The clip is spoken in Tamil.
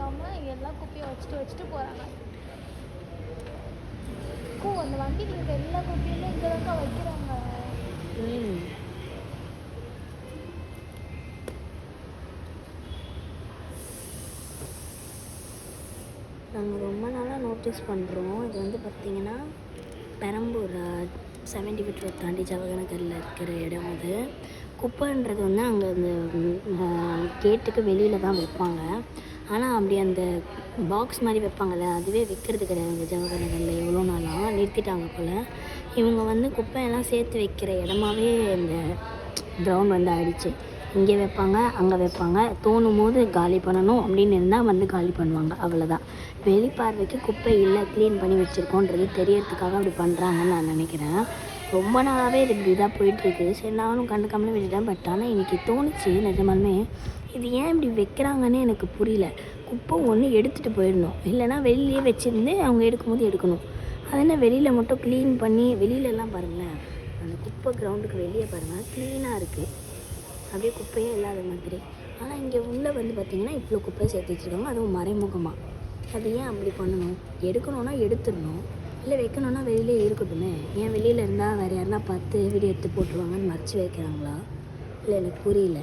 இல்லாமல் எல்லாம் குப்பையை வச்சுட்டு போகிறாங்க. அந்த வண்டியில் இருக்க எல்லா குப்பையிலும் இங்கே தாங்க வைக்கிறாங்க. நாங்கள் ரொம்ப நாளாக நோட்டீஸ் பண்ணுறோம். இது வந்து பார்த்திங்கன்னா பெரம்பூர் 70 ஃபீட் ரோட் தாண்டி ஜவஹர்நகரில் இருக்கிற இடம். அது குப்பைன்றது வந்து அங்கே அந்த கேட்டுக்கு வெளியில் தான் வைப்பாங்க. ஆனால் அப்படி அந்த பாக்ஸ் மாதிரி வைப்பாங்கள்ல, அதுவே விற்கிறது கிடையாது இந்த ஜவஹர்நகரில். எவ்வளோ நாளாக நிறுத்திட்டாங்க போல். இவங்க வந்து குப்பையெல்லாம் சேர்த்து வைக்கிற இடமாவே இந்த கிரவுண்ட் வந்து ஆயிடுச்சு. இங்கே வைப்பாங்க, அங்கே வைப்பாங்க, தோணும் போது காலி பண்ணணும் அப்படின்னு இருந்தால் வந்து காலி பண்ணுவாங்க, அவ்வளோதான். வெளிப்பார்வைக்கு குப்பை இல்லை, க்ளீன் பண்ணி வச்சுருக்கோன்றது தெரியறதுக்காக அப்படி பண்ணுறாங்கன்னு நான் நினைக்கிறேன். ரொம்ப நாளாகவே இது இப்படி தான் போயிட்டுருக்கு. சரி, நானும் கண்டுக்காமலே விட்டுட்டேன். பட் ஆனால் இன்றைக்கி தோணுச்சு நிஜமாலுமே, இது ஏன் இப்படி வைக்கிறாங்கன்னு எனக்கு புரியல. குப்பை ஒன்று எடுத்துகிட்டு போயிடணும், இல்லைனா வெளியிலே வச்சுருந்து அவங்க எடுக்கும்போது எடுக்கணும். அது என்ன வெளியில் மட்டும் க்ளீன் பண்ணி, வெளியிலலாம் பாருங்களேன், அந்த குப்பை கிரவுண்டுக்கு வெளியே பாருங்கள் க்ளீனாக இருக்குது, அப்படியே குப்பையே இல்லாத மாதிரி. ஆனால் இங்கே உள்ளே வந்து பார்த்திங்கன்னா இவ்வளோ குப்பை சேர்த்து வச்சுருக்காங்க, அதுவும் மறைமுகமாக. அது ஏன் அப்படி பண்ணணும்? எடுக்கணுன்னா எடுத்துடணும், இல்லை வைக்கணுன்னா வெளியிலே இருக்கட்டுமே. ஏன் வெளியில் இருந்தால் வேறு யாருன்னா பார்த்து வீடியோ எடுத்து போட்டுருவாங்கன்னு மறைச்சி வைக்கிறாங்களா? இல்லை, எனக்கு புரியல.